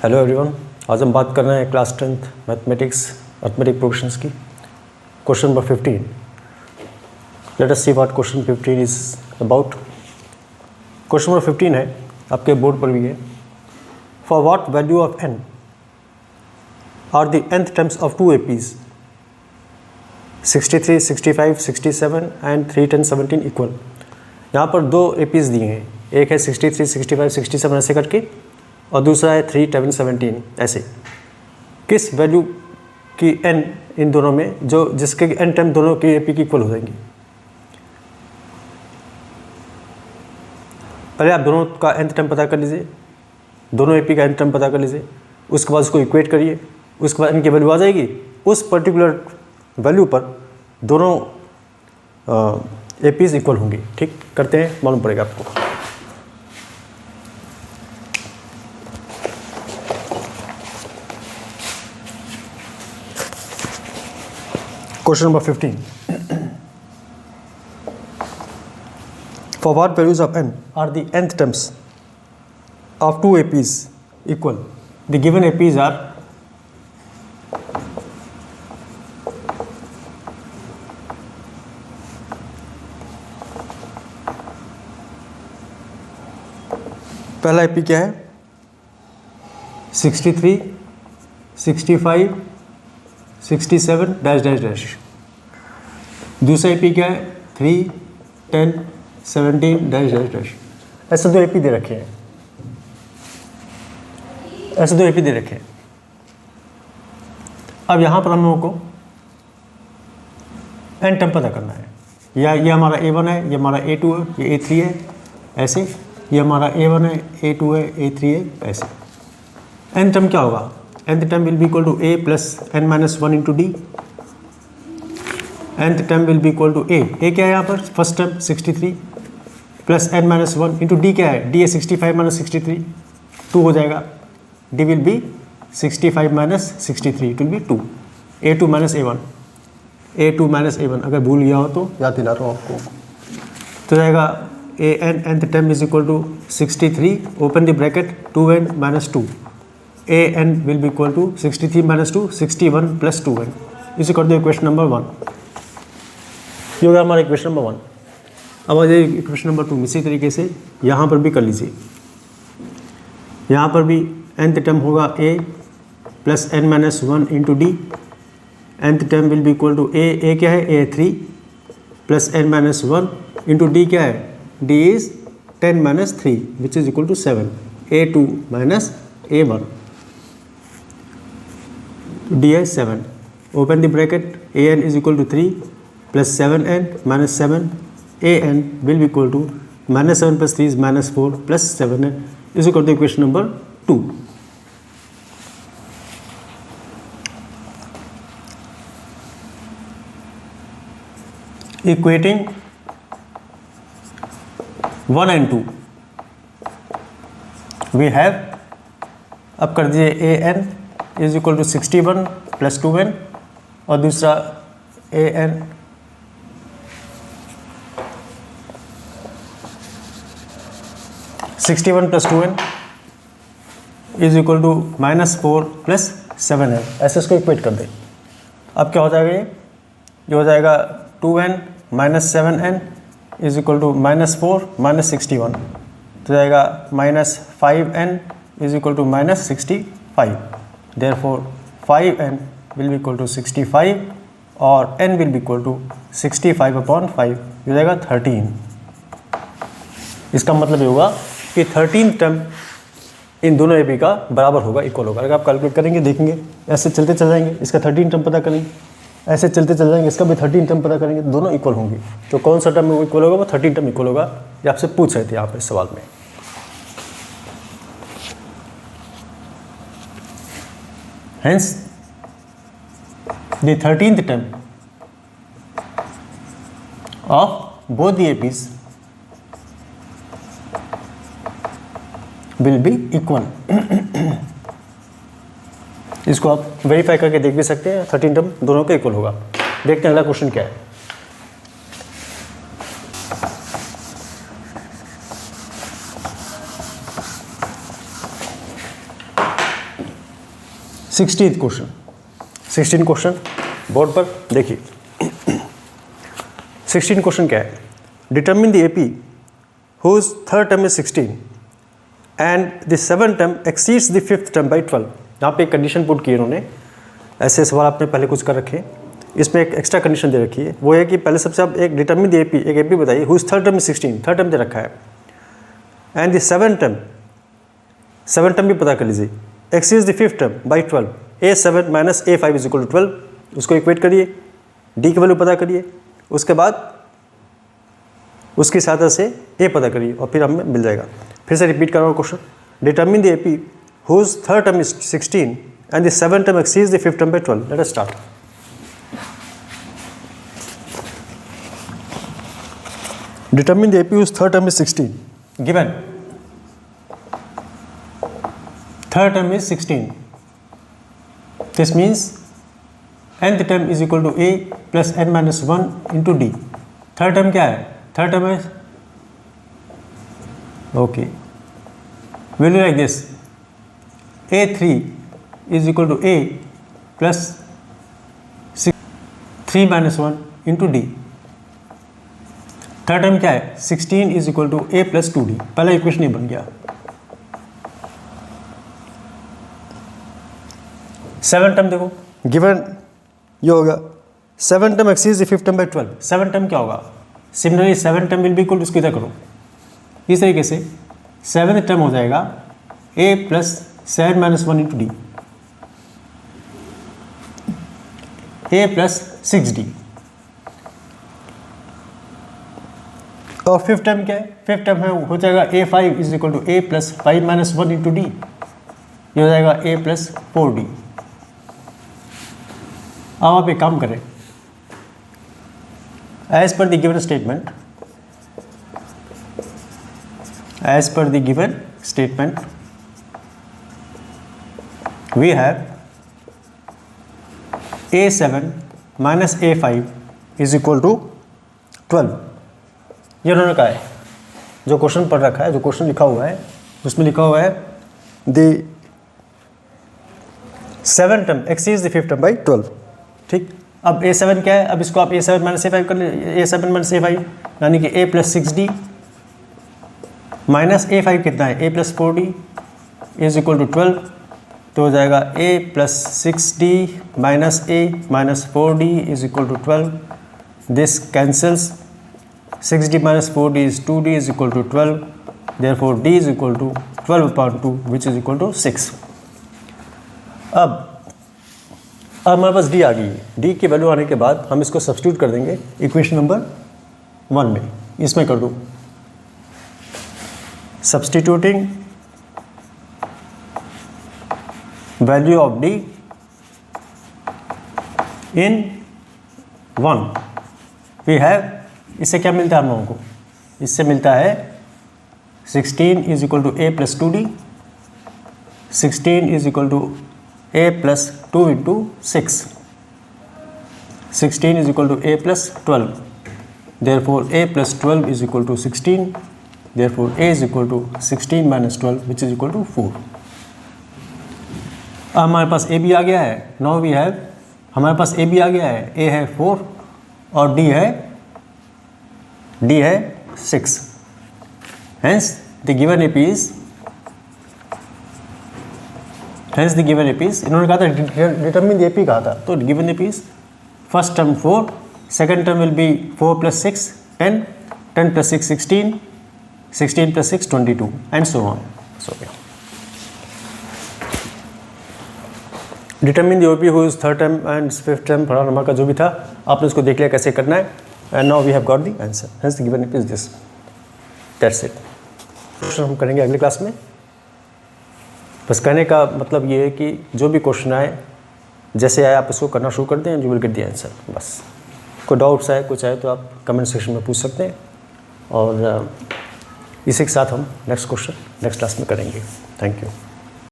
Hello everyone, आज हम बात कर रहे हैं class 10th mathematics arithmetic progressions की। Question number 15। Let us see what question 15 is about. Question number 15 है, आपके बोर्ड पर भी है। For what value of n are the nth terms of two APs 63, 65, 67 and 3, 10, 17 equal. यहाँ पर दो APs दिए हैं, एक है 63, 65, 67 ऐसे करके, और दूसरा है 3, 7, 17 ऐसे। किस वैल्यू की n इन दोनों में, जो जिसके n टर्म दोनों की एपी की इक्वल हो जाएंगी। पहले आप दोनों का nth टर्म पता कर लीजिए, दोनों एपी का nth टर्म पता कर लीजिए, उसके बाद उसको इक्वेट करिए, उसके बाद n की वैल्यू आ जाएगी। उस पर्टिकुलर वैल्यू पर दोनों एपीज इक्वल होंगी। ठीक करते हैं, मालूम पड़ेगा आपको। Question number 15. For what values of n are the nth terms of two APs equal? The given APs are पहला AP क्या है? 63, 65, 67 डैश डैश डैश। दूसरा एपी क्या है? 3, 10, 17 डैश डैश डैश। ऐसे दो एपी दे रखे हैं, ऐसे दो एपी दे रखे हैं। अब यहाँ पर हम लोगों को एन टर्म पता करना है। या ये हमारा A1 है, ये हमारा A2 है, ये A3 है ऐसे, ये हमारा A1 है, A2 है, A3 है ऐसे। एन टर्म क्या होगा? nth term will be equal to a plus n minus 1 into d. nth term will be equal to a क्या है यहाँ पर? First term 63 plus n minus 1 into d क्या है? d है 65 minus 63, 2 हो जाएगा। d will be 65 minus 63, it will be 2. a2 minus a1, a2 minus a1। अगर भूल गया हो तो याद दिला रहा हूँ आपको। तो जाएगा an nth term is equal to 63, open the bracket, 2n minus 2। an will be equal to 63 minus 2, 61 plus 2n। इसे कर दो इक्वेशन नंबर 1। ये होगा हमारा इक्वेशन नंबर 1। अब आ जाइए इक्वेशन नंबर 2। इसी तरीके से यहाँ पर भी कर लीजिए। यहाँ पर भी nth टर्म होगा a plus n minus 1 into d. nth term will be equal to a क्या है? a 3 plus n minus 1 into d क्या है? d is 10 minus 3 which is equal to 7। a2 minus a1, d है 7। Open the bracket, an is equal to 3 plus 7n minus 7, an will be equal to minus 7 plus 3 is minus 4 plus 7n is equal to equation number 2। Equating 1 and 2 we have, अब कर दीजिए an is equal to 61 plus 2n, और दूसरा an 61 plus 2n is equal to minus 4 plus 7n। ऐसे इसको equate कर दें। अब क्या हो जाएगा? ये हो जाएगा 2n minus 7n is equal to minus 4 minus 61, तो जाएगा minus 5n is equal to minus 65। Therefore 5n will be equal to 65 और n will be equal to 65 upon 5, हो जाएगा 13। इसका मतलब ये होगा कि 13 टर्म इन दोनों एपी का बराबर होगा, इक्वल होगा। अगर आप कैलकुलेट करेंगे, देखेंगे, ऐसे चलते चल जाएंगे, इसका 13 टर्म पता करेंगे, ऐसे चलते चल जाएंगे, इसका भी 13 टर्म पता करेंगे, दोनों इक्वल होंगे। तो कौन सा टर्म इक्वल होगा? वो 13 टर्म इक्वल होगा। ये आपसे पूछ रहे थे यहाँ पे सवाल में। Hence, the 13th term of both the APs will be equal। इसको आप वेरीफाई करके देख भी सकते हैं, 13 टर्म दोनों का इक्वल होगा। देखते हैं अगला क्वेश्चन क्या है। 16th क्वेश्चन, 16 क्वेश्चन बोर्ड पर देखिए। 16 क्वेश्चन क्या है? Determine the AP whose third term is 16 and the seven term exceeds the fifth term by 12। यहाँ पे एक कंडीशन पुट की इन्होंने, ऐसे सवाल आपने पहले कुछ कर रखे, इसमें एक एक्स्ट्रा कंडीशन दे रखी है, वो है कि पहले सबसे आप एक डिटरमिन द एपी, एक एपी बताइए whose third term is 16, third term दे रखा है, एंड द सेवन टर्म भी पता कर लीजिए, exceeds the fifth term by 12, A7 minus A5 is equal to 12, उसको इक्वेट करिए, डी की वैल्यू पता करिए, उसके बाद उसकी सहायता से ए पता करिए और फिर हमें मिल जाएगा। फिर से रिपीट कर रहा हूँ question, determine the AP whose third term is 16 and the seven term exceeds the fifth term by 12। Let us start. Determine the AP whose third term is 16, given third term is 16. This means nth term is equal to a plus n minus 1 into d. Third term क्या है? Third term is okay. We'll do like this. A3 is equal to a plus 3 minus 1 into d. Third term क्या है? 16 is equal to a plus 2d. पहला equation ही बन गया। Seven term देखो, given ये होगा seven term exceeds the fifth term by 12। Seven term क्या होगा? Similarly seven term will be equal to, इसको इधर करो इस तरीके से, सेवन टर्म हो जाएगा a plus 7 minus 1 into D, a plus 6d। और फिफ्थ टर्म क्या है? फिफ्थ टर्म है हो जाएगा A5 is equal to a plus 5 minus 1 into d, ये हो जाएगा a प्लस 4d। अब आप एक काम करें, as per the given statement, as per the given statement we have A7 minus A5 is equal to 12। ये उन्होंने कहा है, जो क्वेश्चन पढ़ रखा है, जो क्वेश्चन लिखा हुआ है उसमें लिखा हुआ है the seven term exceeds the fifth term by 12। ठीक, अब A7 क्या है? अब इसको आप A7 माइनस A5 कर लीजिए, A7 माइनस A5 यानी कि a plus 6d minus A5 कितना है? a plus 4d is equal to 12, तो हो जाएगा a plus 6d minus a minus 4d is equal to 12। This cancels, 6d minus 4d is 2d is equal to 12, therefore d is equal to 12/2 which is equal to 6। अब हमारे पास d आ गई है, d की value आने के बाद हम इसको सब्स्टिट्यूट कर देंगे इक्वेशन नंबर 1 में। इसमें कर दो substituting value of d in 1, we have, इससे क्या मिलता है हम लोगों को? इससे मिलता है 16 is equal to a plus 2d, 16 is equal to a plus 2 into 6, 16 is equal to a plus 12, therefore a plus 12 is equal to 16, therefore a is equal to 16 minus 12 which is equal to 4। हमारे पास a भी आ गया है, now we have, हमारे पास a भी आ गया है, a है 4 और d है 6, hence the given AP is, hence the given AP is, इन्होंने कहा था डिटरमिन द एपी कहा था, तो given AP is first term 4, second term will be 4 plus 6 10, 10 plus 6 16, 16 plus 6 22 and so on. So determine the AP whose third term and fifth term, फला number का जो भी था आपने उसको देख लिया कैसे करना है, and now we have got the answer, hence the given AP is this, that's it. Question हम करेंगे अगले क्लास में। बस कहने का मतलब ये है कि जो भी क्वेश्चन आए जैसे आए आप इसको करना शुरू कर दें, you will get the answer. बस कोई डाउट्स आए कुछ आए तो आप कमेंट सेक्शन में पूछ सकते हैं, और इसी के साथ हम नेक्स्ट क्वेश्चन नेक्स्ट क्लास में करेंगे। Thank you.